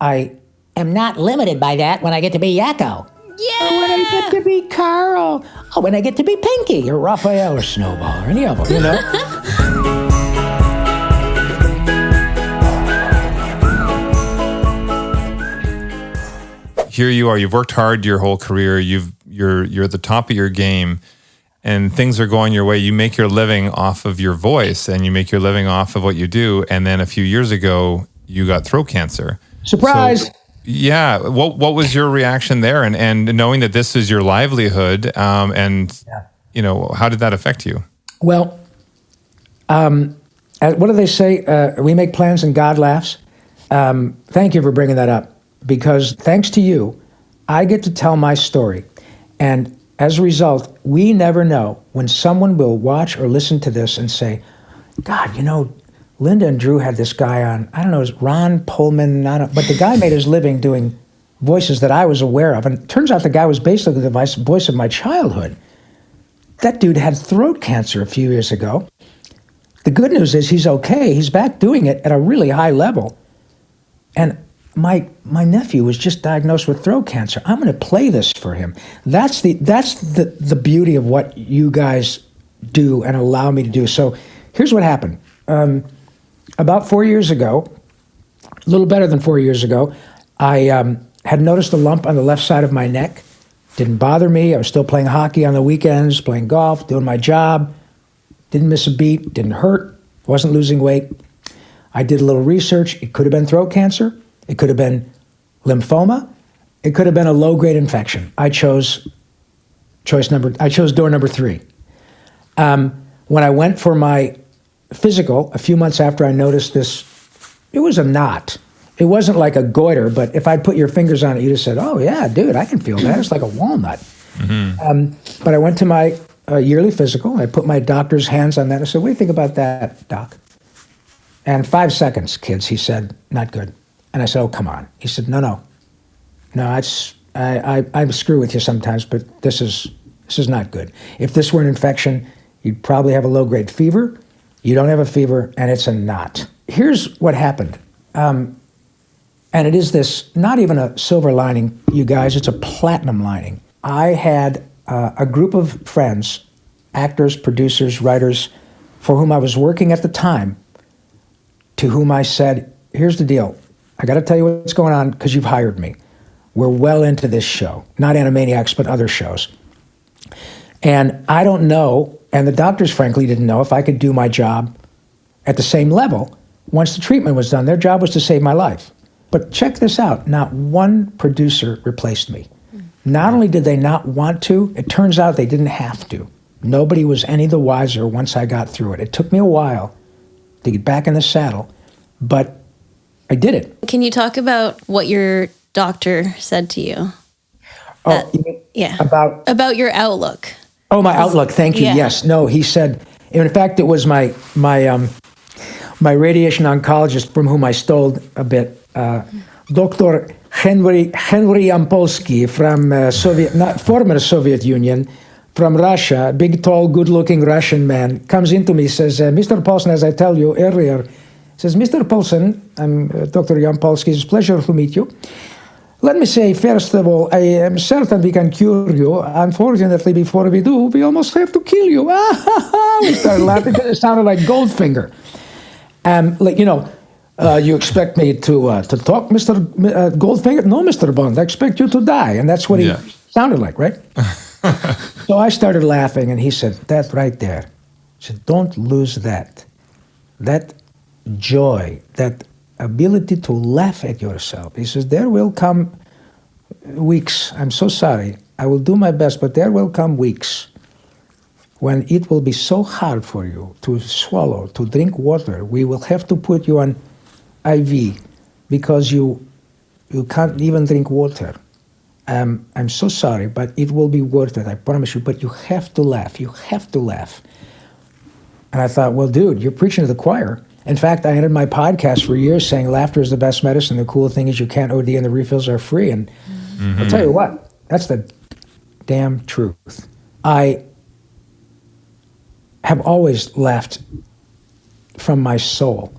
I am not limited by that when I get to be Yakko. Yeah! Or when I get to be Carl. Or when I get to be Pinky or Raphael or Snowball or any of them, you know? Here you are. You've worked hard your whole career. You're at the top of your game, and things are going your way. You make your living off of your voice, and you make your living off of what you do. And then a few years ago, you got throat cancer. Surprise! So, yeah. What was your reaction there? And knowing that this is your livelihood, you know, how did that affect you? Well, what do they say? We make plans and God laughs. Thank you for bringing that up, because thanks to you, I get to tell my story. And as a result, we never know when someone will watch or listen to this and say, God, you know, Linda and Drew had this guy on, I don't know, it was Ron Pullman, but the guy made his living doing voices that I was aware of. And it turns out the guy was basically the voice of my childhood. That dude had throat cancer a few years ago. The good news is he's okay. He's back doing it at a really high level. And my nephew was just diagnosed with throat cancer. I'm going to play this for him. That's the beauty of what you guys do and allow me to do. So here's what happened. About 4 years ago, a little better than 4 years ago, I had noticed a lump on the left side of my neck. Didn't bother me. I was still playing hockey on the weekends, playing golf, doing my job. Didn't miss a beat, didn't hurt, wasn't losing weight. I did a little research. It could have been throat cancer. It could have been lymphoma. It could have been a low-grade infection. I chose door number 3. When I went for my physical, a few months after I noticed this, it was a knot. It wasn't like a goiter, but if I'd put your fingers on it, you'd have said, oh yeah, dude, I can feel that. It's like a walnut. Mm-hmm. But I went to my yearly physical. I put my doctor's hands on that. I said, what do you think about that, doc? And 5 seconds, kids, he said, not good. And I said, oh, come on. He said, no, I screw with you sometimes, but this is not good. If this were an infection, you'd probably have a low-grade fever. You don't have a fever, and it's a knot. Here's what happened. And it is this, not even a silver lining, you guys, it's a platinum lining. I had a group of friends, actors, producers, writers, for whom I was working at the time, to whom I said, here's the deal. I got to tell you what's going on because you've hired me. We're well into this show, not Animaniacs, but other shows. And I don't know, and the doctors frankly didn't know if I could do my job at the same level once the treatment was done. Their job was to save my life. But check this out. Not one producer replaced me. Not only did they not want to, it turns out they didn't have to. Nobody was any the wiser once I got through it. It took me a while to get back in the saddle, but I did it. Can you talk about what your doctor said to you? About your outlook. Oh, my outlook. Thank you. Yeah. Yes. No, he said, in fact, it was my radiation oncologist from whom I stole a bit, Dr. Henry Yampolsky from former Soviet Union, from Russia, big, tall, good-looking Russian man, comes into me, says, Mr. Paulsen, as I tell you earlier, says, Mr. Paulsen, I'm Dr. Yampolsky, it's a pleasure to meet you. Let me say, first of all, I am certain we can cure you. Unfortunately, before we do, we almost have to kill you. We started laughing. It sounded like Goldfinger. You expect me to talk, Mr. Goldfinger? No, Mr. Bond, I expect you to die. And that's what he sounded like, right? So I started laughing, and he said, that right there. He said, don't lose that. That joy, that ability to laugh at yourself. He says, there will come weeks. I'm so sorry. I will do my best, but there will come weeks when it will be so hard for you to swallow, to drink water. We will have to put you on IV because you can't even drink water. I'm so sorry, but it will be worth it, I promise you. But you have to laugh. You have to laugh. And I thought, well, dude, you're preaching to the choir. In fact, I ended my podcast for years saying laughter is the best medicine. The cool thing is you can't OD and the refills are free. And I'll tell you what, that's the damn truth. I have always laughed from my soul.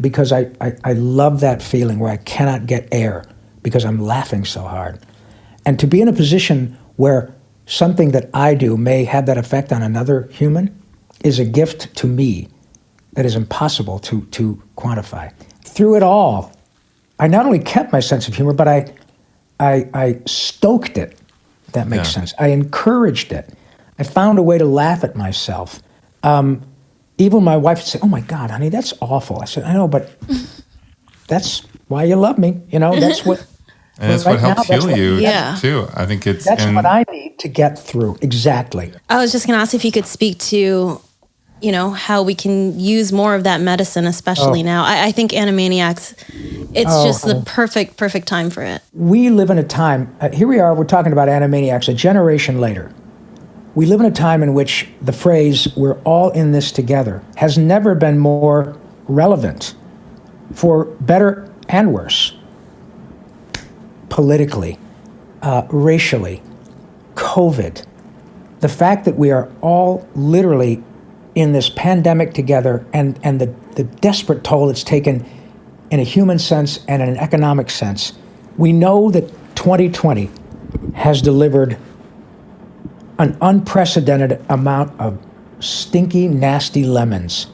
because I love that feeling where I cannot get air because I'm laughing so hard. And to be in a position where something that I do may have that effect on another human is a gift to me that is impossible to quantify. Through it all, I not only kept my sense of humor, but I stoked it, if that makes sense. I encouraged it. I found a way to laugh at myself. Even my wife would say, "Oh my God, honey, that's awful." I said, "I know, but that's why you love me. You know, that's what." And that's right what helps now, heal you Yeah. too. I think it's That's what I need to get through. Exactly. I was just going to ask if you could speak to, how we can use more of that medicine, especially now. I think Animaniacs, it's just the perfect time for it. We live in a time, here we are, we're talking about Animaniacs a generation later. We live in a time in which the phrase, "we're all in this together," has never been more relevant, for better and worse. Politically, racially, COVID, the fact that we are all literally in this pandemic together, and the desperate toll it's taken in a human sense and in an economic sense. We know that 2020 has delivered an unprecedented amount of stinky, nasty lemons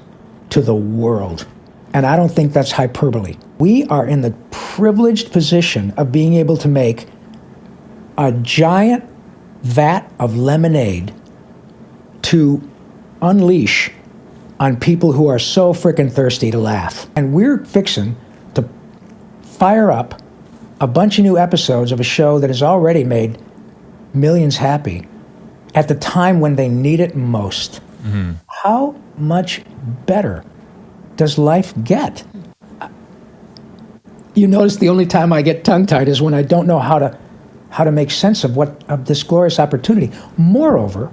to the world. And I don't think that's hyperbole. We are in the privileged position of being able to make a giant vat of lemonade to unleash on people who are so frickin' thirsty to laugh. And we're fixing to fire up a bunch of new episodes of a show that has already made millions happy at the time when they need it most. Mm-hmm. How much better does life get? You notice the only time I get tongue-tied is when I don't know how to make sense of this glorious opportunity. Moreover,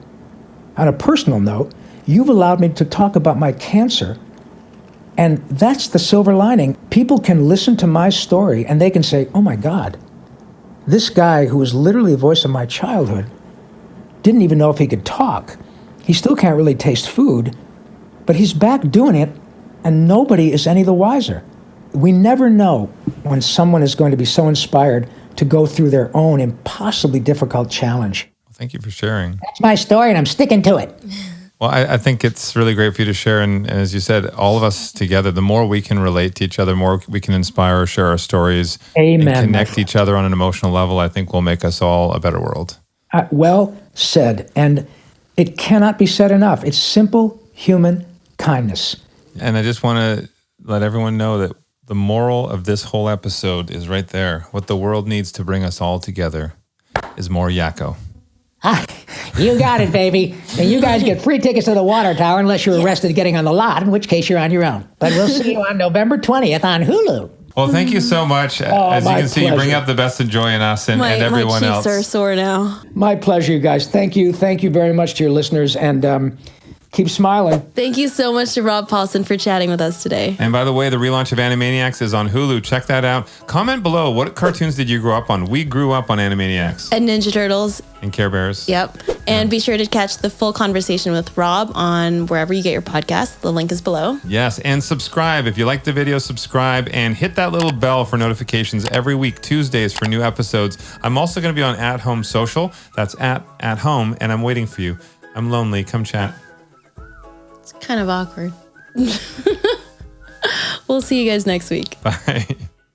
on a personal note, you've allowed me to talk about my cancer, and that's the silver lining. People can listen to my story and they can say, "Oh my God, this guy who was literally the voice of my childhood didn't even know if he could talk. He still can't really taste food, but he's back doing it, and nobody is any the wiser." We never know when someone is going to be so inspired to go through their own impossibly difficult challenge. Thank you for sharing. That's my story, and I'm sticking to it. Well, I think it's really great for you to share. And as you said, all of us together, the more we can relate to each other, the more we can inspire or share our stories, Amen, and connect each other on an emotional level, I think will make us all a better world. Well said. And it cannot be said enough. It's simple human kindness. And I just want to let everyone know that the moral of this whole episode is right there. What the world needs to bring us all together is more Yakko. You got it, baby. And you guys get free tickets to the water tower unless you're arrested getting on the lot, in which case you're on your own. But we'll see you on November 20th on Hulu. Well, thank you so much. As you can see, you bring out the best of Joy in us and everyone my else. cheeks are sore now. My pleasure, you guys. Thank you. Thank you very much to your listeners. And keep smiling. Thank you so much to Rob Paulsen for chatting with us today. And by the way, the relaunch of Animaniacs is on Hulu. Check that out. Comment below, what cartoons did you grow up on? We grew up on Animaniacs. And Ninja Turtles. And Care Bears. Yep. And be sure to catch the full conversation with Rob on wherever you get your podcast. The link is below. Yes, and subscribe. If you like the video, subscribe and hit that little bell for notifications every week, Tuesdays for new episodes. I'm also going to be on At Home Social. That's at home, and I'm waiting for you. I'm lonely. Come chat. It's kind of awkward. We'll see you guys next week. Bye.